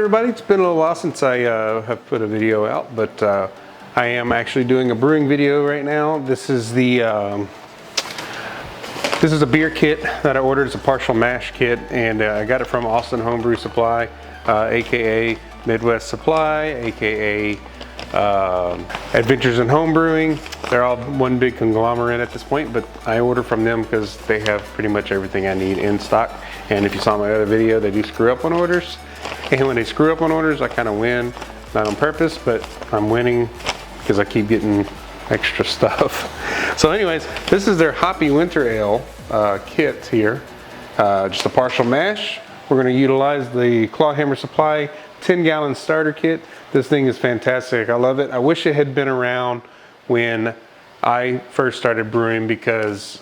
everybody, it's been a little while since I have put a video out, but I am actually doing a brewing video right now. This is a beer kit that I ordered. It's a partial mash kit, and I got it from Austin Homebrew Supply, aka Midwest Supply, aka Adventures in Homebrewing. They're all one big conglomerate at this point, but I order from them because they have pretty much everything I need in stock. And if you saw my other video, they do screw up on orders. And when they screw up on orders, I kind of win. Not on purpose, but I'm winning because I keep getting extra stuff. So anyways, this is their Hoppy Winter Ale kit here. Just a partial mash. We're going to utilize the Clawhammer Supply 10-gallon starter kit. This thing is fantastic. I love it. I wish it had been around when I first started brewing, because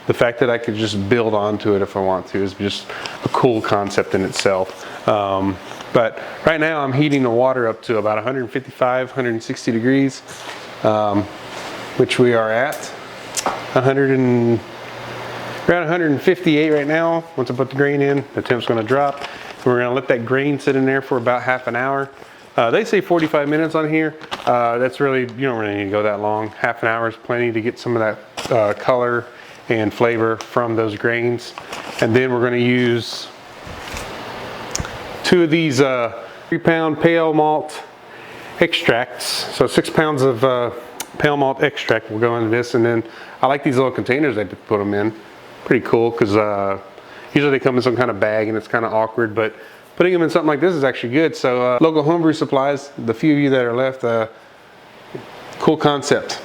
the fact that I could just build onto it if I want to is just a cool concept in itself. But right now I'm heating the water up to about 155, 160 degrees, which we are at around 158 right now. Once I put the grain in, the temp's going to drop. We're going to let that grain sit in there for about half an hour. They say 45 minutes on here. That's really, you don't really need to go that long. Half an hour is plenty to get some of that color and flavor from those grains. And then we're going to use 2 of these 3-pound pale malt extracts. So 6 pounds of pale malt extract will go into this. And then I like these little containers they put them in. Pretty cool, because usually they come in some kind of bag and it's kind of awkward, but putting them in something like this is actually good. So local homebrew supplies, the few of you that are left, cool concept.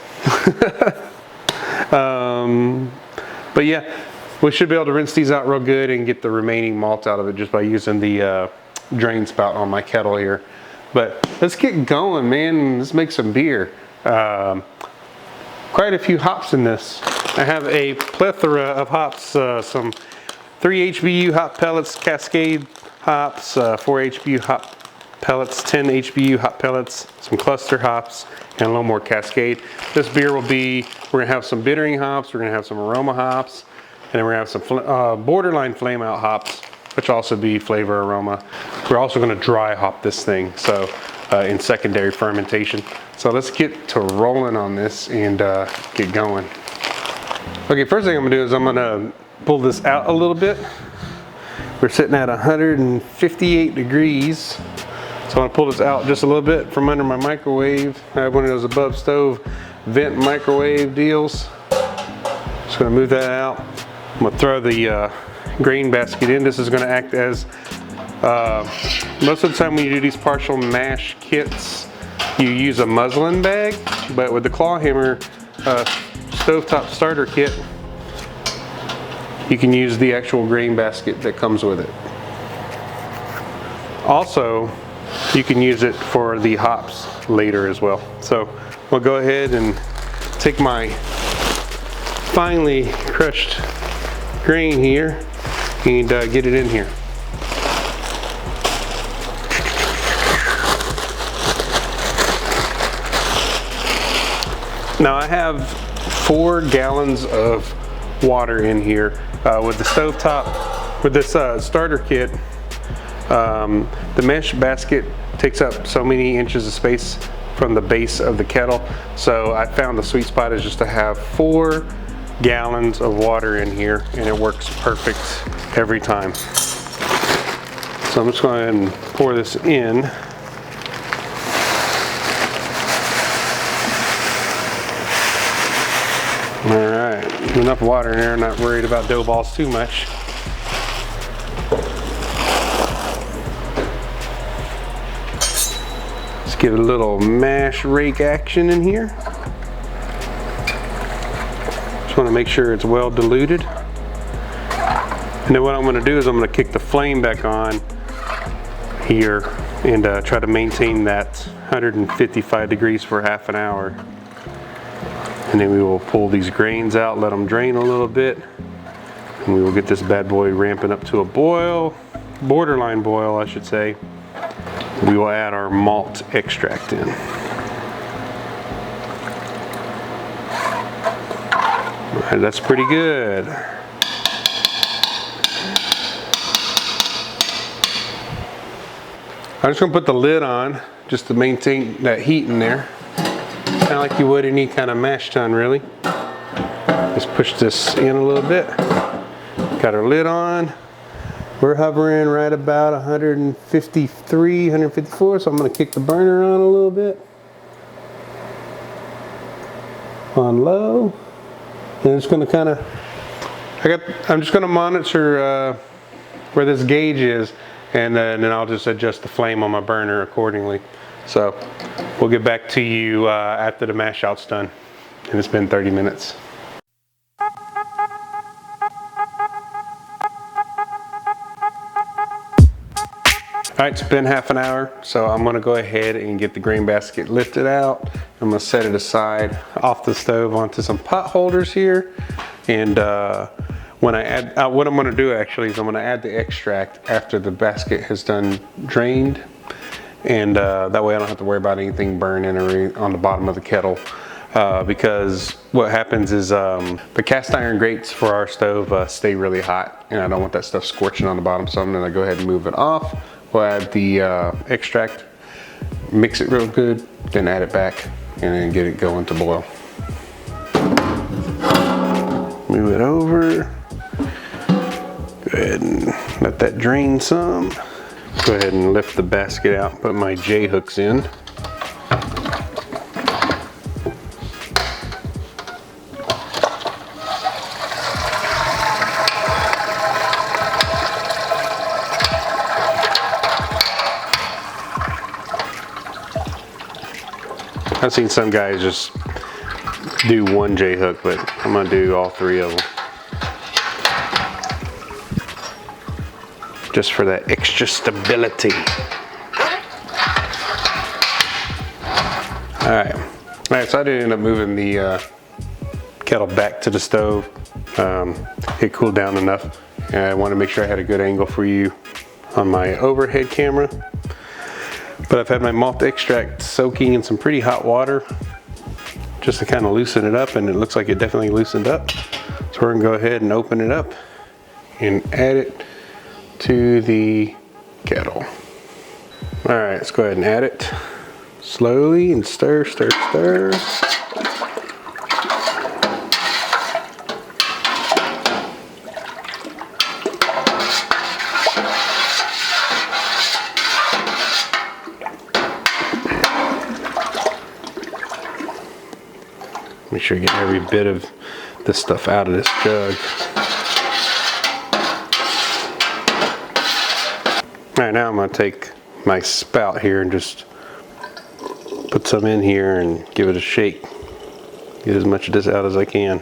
But yeah, we should be able to rinse these out real good and get the remaining malt out of it just by using the drain spout on my kettle here. But let's get going, man. Let's make some beer. Quite a few hops in this. I have a plethora of hops, some 3 HBU hop pellets, Cascade hops, 4 HBU hop pellets, 10 HBU hop pellets, some cluster hops, and a little more Cascade. This beer will be, we're gonna have some bittering hops, we're gonna have some aroma hops, and then we're gonna have some borderline flame out hops, which will also be flavor aroma. We're also gonna dry hop this thing, so in secondary fermentation. So let's get to rolling on this and get going. Okay, first thing I'm gonna do is I'm gonna pull this out a little bit. We're sitting at 158 degrees. So I'm gonna pull this out just a little bit from under my microwave. I have one of those above stove vent microwave deals. Just gonna move that out. I'm gonna throw the grain basket in. This is gonna act as, most of the time when you do these partial mash kits, you use a muslin bag, but with the Clawhammer stovetop starter kit, you can use the actual grain basket that comes with it. Also, you can use it for the hops later as well. So we'll go ahead and take my finely crushed grain here and get it in here. Now I have 4 gallons of water in here. With the stovetop, with this starter kit, the mesh basket takes up so many inches of space from the base of the kettle. So I found the sweet spot is just to have 4 gallons of water in here, and it works perfect every time. So I'm just going to go ahead and pour this in. Alright, enough water in there. I'm not worried about dough balls too much. Let's give it a little mash rake action in here. Just want to make sure it's well diluted. And then what I'm going to do is I'm going to kick the flame back on here and try to maintain that 155 degrees for half an hour. And then we will pull these grains out, let them drain a little bit, and we will get this bad boy ramping up to a boil, borderline boil I should say. We will add our malt extract in. All right, that's pretty good. I'm just gonna put the lid on just to maintain that heat in there. Kind of like you would any kind of mash tun, really. Just push this in a little bit. Got our lid on. We're hovering right about 153, 154, so I'm gonna kick the burner on a little bit. On low. And it's gonna kind of, I'm just gonna monitor where this gauge is, and then I'll just adjust the flame on my burner accordingly. So we'll get back to you after the mash out's done. And it's been 30 minutes. All right, it's been half an hour, so I'm gonna go ahead and get the grain basket lifted out. I'm gonna set it aside off the stove onto some pot holders here. And when I add, what I'm gonna do actually is I'm gonna add the extract after the basket has done drained. And that way I don't have to worry about anything burning or on the bottom of the kettle. Because what happens is the cast iron grates for our stove stay really hot, and I don't want that stuff scorching on the bottom, so I'm gonna go ahead and move it off. We'll add the extract, mix it real good, then add it back, and then get it going to boil. Move it over. Go ahead and let that drain some. Go ahead and lift the basket out, put my J-hooks in. I've seen some guys just do one J-hook, but I'm gonna do all three of them. Just for that extra stability. All right, so I did end up moving the kettle back to the stove. It cooled down enough, and I wanted to make sure I had a good angle for you on my overhead camera. But I've had my malt extract soaking in some pretty hot water just to kind of loosen it up, and it looks like it definitely loosened up. So we're gonna go ahead and open it up and add it to the kettle. All right, let's go ahead and add it slowly and stir, stir, stir. Make sure you get every bit of this stuff out of this jug. All right, now I'm gonna take my spout here and just put some in here and give it a shake. Get as much of this out as I can.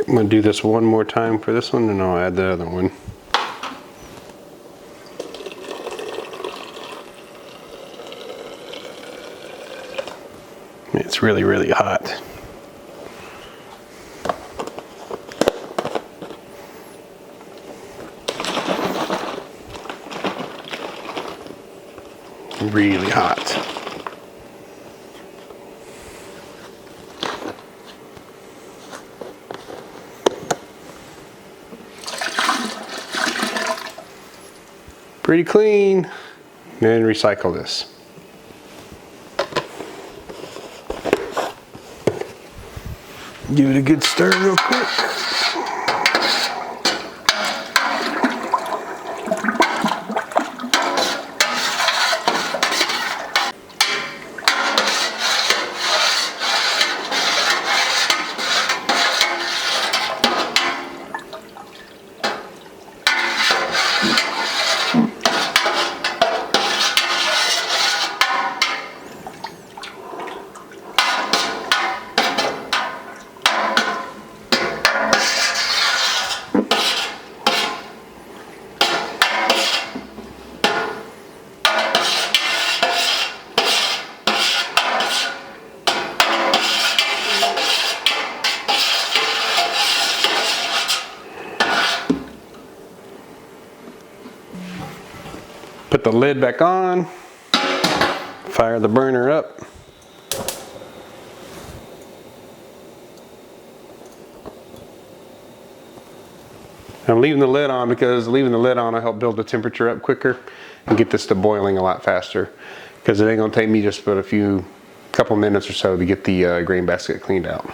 I'm gonna do this one more time for this one, and I'll add the other one. It's really, really hot. Really hot. Pretty clean. And recycle this. Give it a good stir real quick. the lid back on, fire the burner up. I'm leaving the lid on because leaving the lid on will help build the temperature up quicker and get this to boiling a lot faster, because it ain't gonna take me just but a couple minutes or so to get the grain basket cleaned out.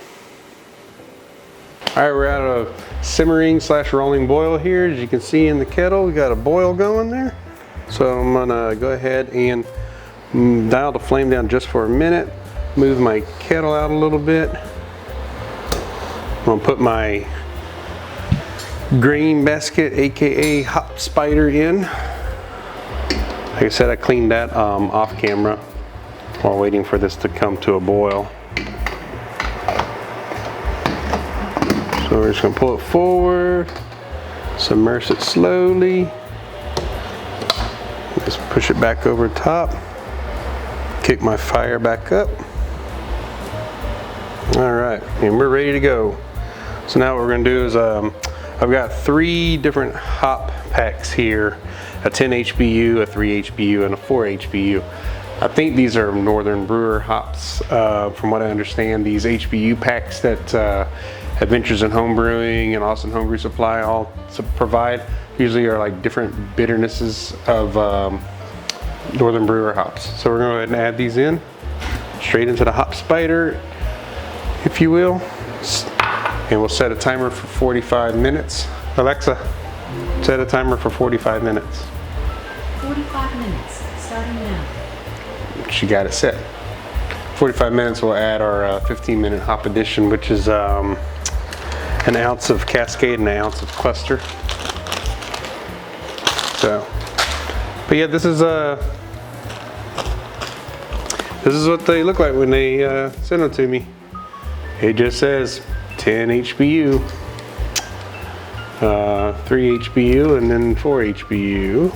All right, we're at a simmering / rolling boil here. As you can see in the kettle, we got a boil going there. So I'm gonna go ahead and dial the flame down just for a minute, move my kettle out a little bit. I'm gonna put my grain basket, aka hop spider, in. Like I said, I cleaned that off camera while waiting for this to come to a boil. So we're just gonna pull it forward, submerge it slowly, just push it back over top, kick my fire back up. All right, and we're ready to go. So now what we're gonna do is I've got 3 different hop packs here, a 10 HBU, a 3 HBU, and a 4 HBU. I think these are Northern Brewer hops. From what I understand, these HBU packs that Adventures in Home Brewing and Austin Homebrew Supply all provide usually are like different bitternesses of Northern Brewer hops. So we're going to go ahead and add these in straight into the hop spider, if you will. And we'll set a timer for 45 minutes. Alexa, set a timer for 45 minutes. 45 minutes, starting now. She got it set. 45 minutes, we'll add our 15-minute hop addition, which is an ounce of Cascade and an ounce of Cluster. So, but yeah, this is what they look like when they send them to me. It just says 10 HBU, 3 HBU, and then 4 HBU.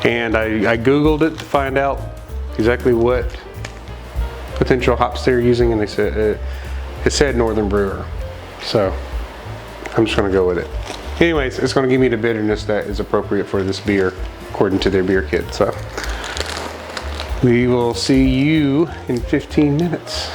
And I Googled it to find out exactly what potential hops they're using, and they said it said Northern Brewer. So I'm just gonna go with it. Anyways, it's gonna give me the bitterness that is appropriate for this beer according to their beer kit. So we will see you in 15 minutes.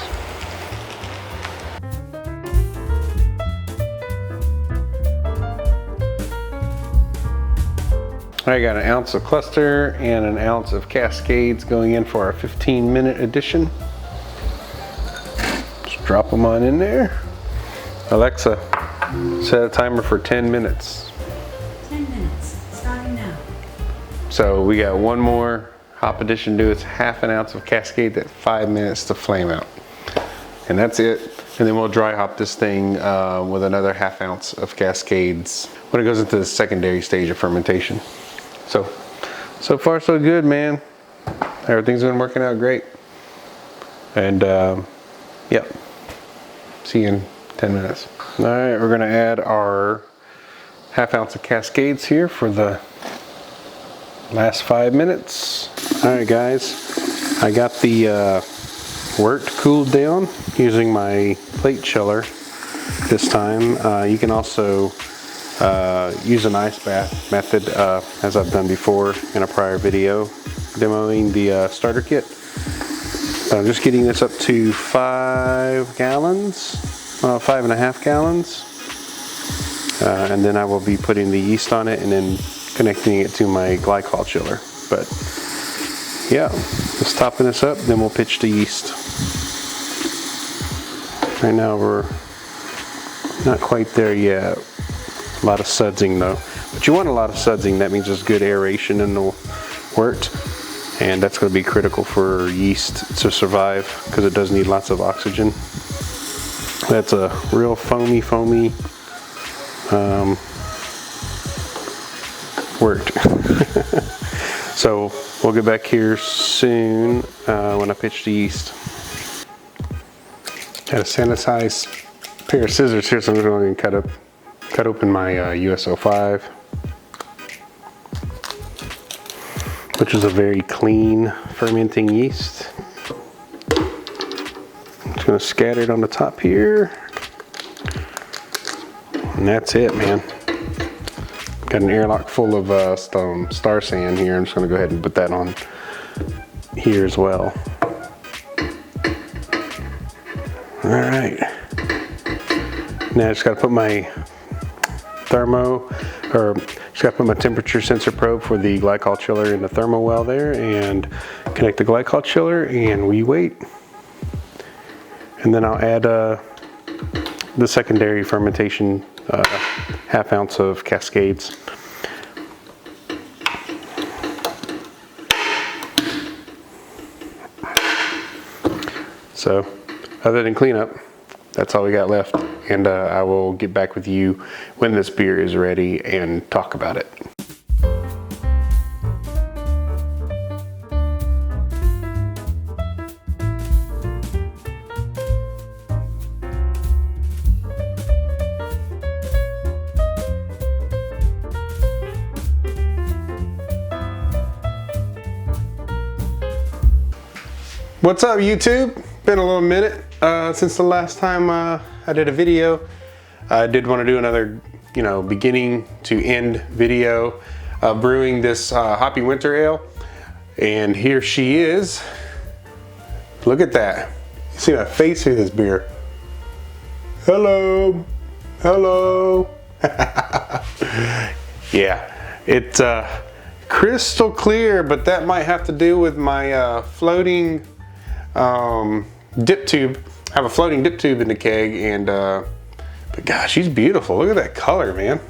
I got an ounce of Cluster and an ounce of Cascades going in for our 15-minute addition. Just drop them on in there. Alexa, set a timer for 10 minutes. 10 minutes, starting now. So we got one more hop addition to do. It's half an ounce of Cascade, that 5 minutes to flame out. And that's it. And then we'll dry hop this thing with another half ounce of Cascades when it goes into the secondary stage of fermentation. So far so good, man. Everything's been working out great. And yep, see you in 10 minutes. All right, we're gonna add our half ounce of Cascades here for the last 5 minutes. All right, guys, I got the wort cooled down using my plate chiller this time. You can also use an ice bath method, as I've done before in a prior video demoing the starter kit. I'm just getting this up to 5 gallons, 5.5 gallons, and then I will be putting the yeast on it and then connecting it to my glycol chiller. But yeah, just topping this up, then we'll pitch the yeast. Right now we're not quite there yet. A lot of sudsing though, but you want a lot of sudsing. That means there's good aeration in the wort, and that's going to be critical for yeast to survive because it does need lots of oxygen. That's a real foamy wort. So we'll get back here soon when I pitch the yeast. Got a sanitized pair of scissors here, so I'm just going to cut open my USO5, which is a very clean fermenting yeast. I'm just going to scatter it on the top here, and that's it, man. Got an airlock full of some star sand here. I'm just gonna go ahead and put that on here as well. All right. Now I just gotta put my just gotta put my temperature sensor probe for the glycol chiller in the thermo well there and connect the glycol chiller, and we wait. And then I'll add the secondary fermentation, half ounce of Cascades. So other than cleanup, that's all we got left. And I will get back with you when this beer is ready and talk about it. What's up, YouTube? Been a little minute since the last time I did a video. I did want to do another, beginning to end video brewing this Hoppy Winter Ale. And here she is. Look at that. You see my face through this beer. Hello. Hello. Yeah, it's crystal clear, but that might have to do with my floating dip tube. I have a floating dip tube in the keg, and but gosh, she's beautiful. Look at that color, man.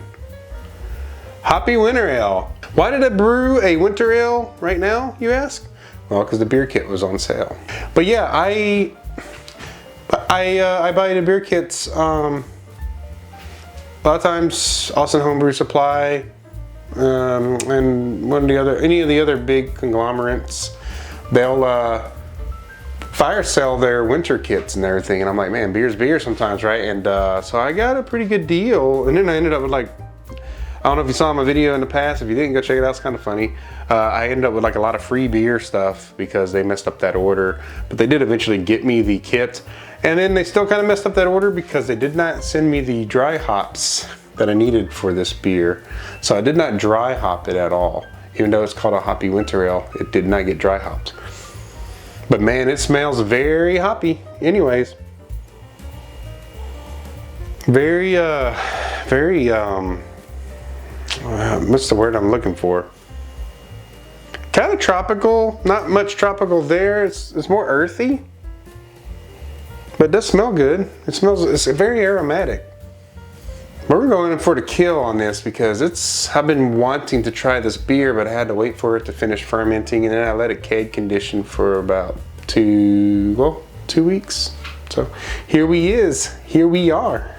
Hoppy Winter Ale. Why did I brew a winter ale right now, you ask? Well, because the beer kit was on sale. But yeah, I buy the beer kits a lot of times. Austin Homebrew Supply, and any of the other big conglomerates, they'll fire sell their winter kits and everything, and I'm like, man, beer's beer sometimes, right? And so I got a pretty good deal, and then I ended up with I don't know if you saw my video in the past. If you didn't, go check it out. It's kind of funny. I ended up with a lot of free beer stuff because they messed up that order, but they did eventually get me the kit, and then they still kind of messed up that order because they did not send me the dry hops that I needed for this beer. So I did not dry hop it at all. Even though it's called a Hoppy Winter Ale, it did not get dry hopped. But man, it smells very hoppy. Anyways, very, what's the word I'm looking for? Kind of tropical. Not much tropical there. It's more earthy, but it does smell good. It's very aromatic. But we're going for the kill on this because I've been wanting to try this beer, but I had to wait for it to finish fermenting, and then I let it keg condition for about 2 weeks. So here we are,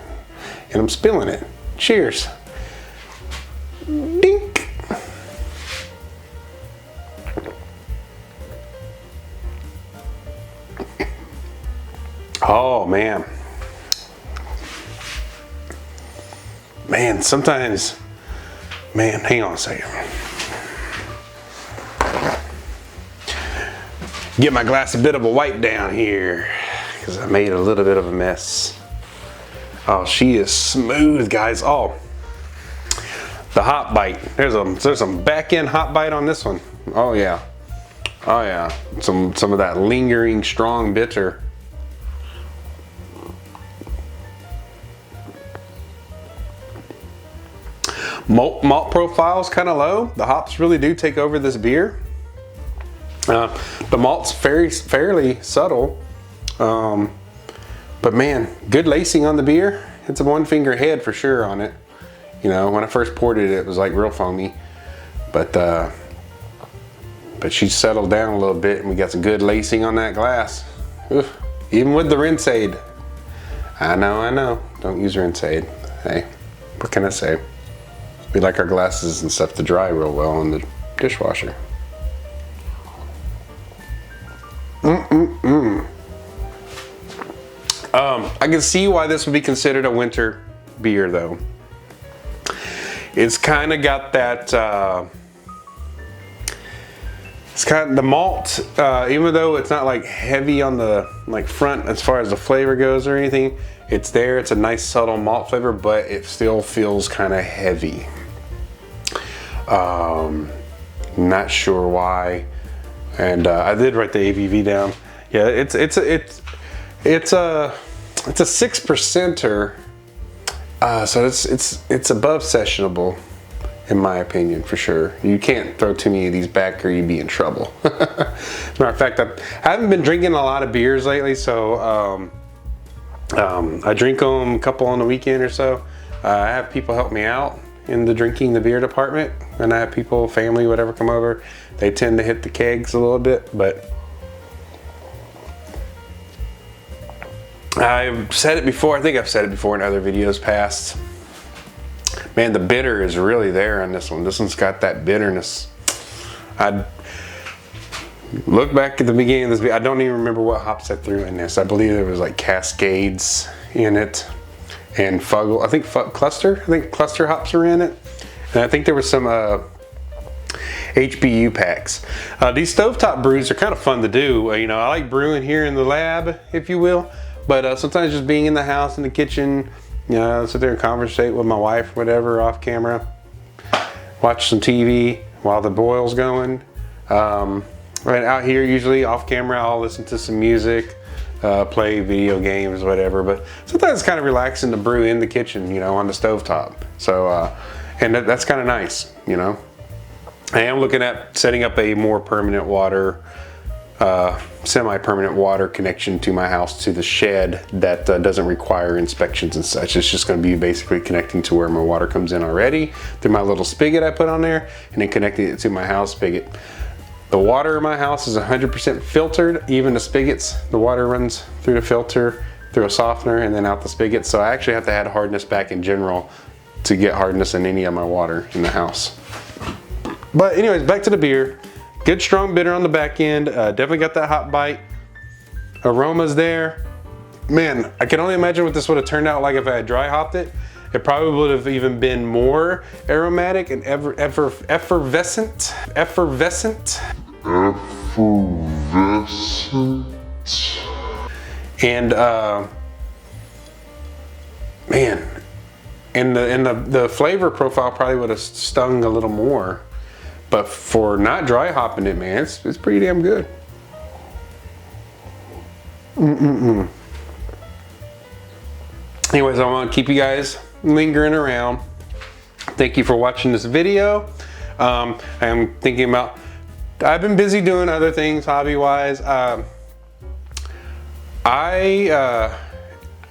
and I'm spilling it. Cheers. Dink. Oh man. Man, sometimes, hang on a second. Get my glassy bit of a wipe down here because I made a little bit of a mess. Oh, she is smooth, guys. Oh, the hop bite. There's some back end hop bite on this one. Oh yeah, oh yeah. Some of that lingering strong bitter. Malt profile is kind of low. The hops really do take over this beer. The malt's fairly subtle, but man, good lacing on the beer. It's a one finger head for sure on it. When I first poured it, it was like real foamy, but she settled down a little bit, and we got some good lacing on that glass. Oof. Even with the rinse aid. I know. Don't use rinse aid. Hey, what can I say? We like our glasses and stuff to dry real well in the dishwasher. I can see why this would be considered a winter beer, though. It's kind of got that. It's kind of the malt, even though it's not heavy on the front as far as the flavor goes or anything. It's there. It's a nice subtle malt flavor, but it still feels kind of heavy. Not sure why. And I did write the ABV down. Yeah, it's a 6%er. So it's above sessionable, in my opinion, for sure. You can't throw too many of these back or you'd be in trouble. Matter of fact, I haven't been drinking a lot of beers lately, so I drink them a couple on the weekend or so. I have people help me out in the drinking the beer department, and I have people, family, whatever, come over. They tend to hit the kegs a little bit, but I've said it before. I think I've said it before in other videos past. Man, the bitter is really there on this one. This one's got that bitterness. I look back at the beginning of this video. I don't even remember what hops I threw in this. I believe there was like Cascades in it, and Fuggle. I think Cluster. I think Cluster hops are in it, and I think there was some HBU packs. These stovetop brews are kind of fun to do. You know, I like brewing here in the lab, if you will, but sometimes just being in the house, in the kitchen, you know, sit there and conversate with my wife, whatever, off camera, watch some TV while the boil's going. Right out here, usually off camera, I'll listen to some music, play video games, whatever. But sometimes it's kind of relaxing to brew in the kitchen, you know, on the stovetop. So, and that's kind of nice, you know. I am looking at setting up a more permanent water, semi-permanent water connection to my house, to the shed, that doesn't require inspections and such. It's just going to be basically connecting to where my water comes in already through my little spigot I put on there, and then connecting it to my house spigot. The water in my house is 100% filtered. Even the spigots, the water runs through the filter, through a softener, and then out the spigot. So I actually have to add hardness back in general to get hardness in any of my water in the house. But anyways, back to the beer. Good strong bitter on the back end. Definitely got that hot bite. Aroma's there. Man, I can only imagine what this would have turned out like if I had dry hopped it. It probably would have even been more aromatic and effervescent. And man, and the flavor profile probably would have stung a little more. But for not dry hopping it, man, it's pretty damn good. Anyways, I want to keep you guys lingering around. Thank you for watching this video. I am thinking about, I've been busy doing other things hobby-wise. I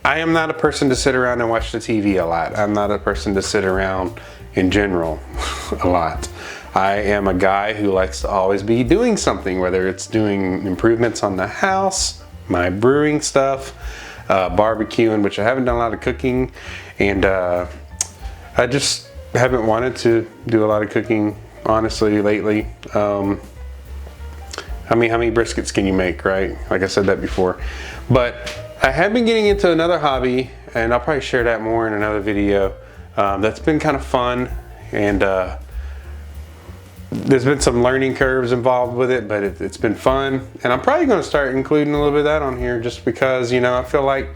am not a person to sit around and watch the TV a lot. I'm not a person to sit around in general a lot. I am a guy who likes to always be doing something, whether it's doing improvements on the house, my brewing stuff, barbecuing, which I haven't done a lot of cooking, and I just haven't wanted to do a lot of cooking, honestly, lately. I mean, how many briskets can you make, right? Like I said that before. But I have been getting into another hobby, and I'll probably share that more in another video. That's been kind of fun, and there's been some learning curves involved with it, but it's been fun. And I'm probably going to start including a little bit of that on here, just because, you know, I feel like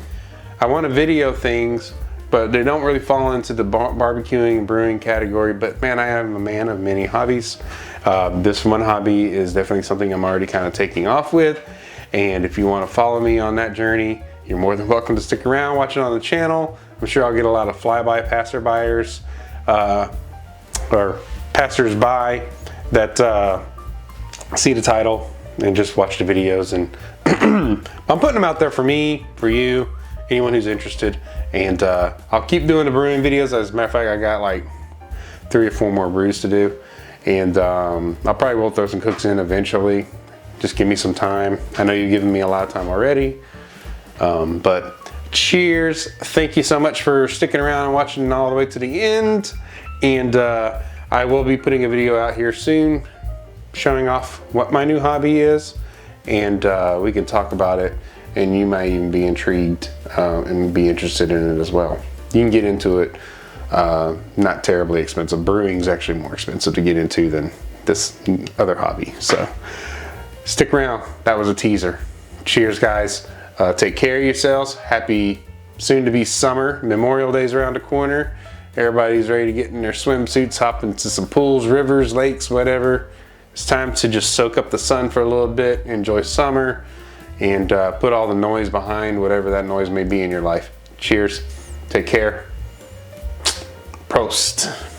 I want to video things, but they don't really fall into the barbecuing and brewing category. But man, I am a man of many hobbies. This one hobby is definitely something I'm already kind of taking off with. And if you want to follow me on that journey, you're more than welcome to stick around, watch it on the channel. I'm sure I'll get a lot of flyby passerbyers, or passers-by that see the title and just watch the videos. And I'm putting them out there for me, for you, anyone who's interested. And I'll keep doing the brewing videos. As a matter of fact, I got like 3 or 4 more brews to do. And I'll probably will throw some cooks in eventually. Just give me some time. I know you've given me a lot of time already. But cheers. Thank you so much for sticking around and watching all the way to the end. And I will be putting a video out here soon showing off what my new hobby is, and we can talk about it, and you might even be intrigued and be interested in it as well. You can get into it, not terribly expensive. Brewing is actually more expensive to get into than this other hobby, so stick around. That was a teaser. Cheers, guys. Take care of yourselves. Happy soon to be summer. Memorial Day's around the corner. Everybody's ready to get in their swimsuits, hop into some pools, rivers, lakes, whatever. It's time to just soak up the sun for a little bit, enjoy summer, and put all the noise behind, whatever that noise may be in your life. Cheers. Take care. Prost.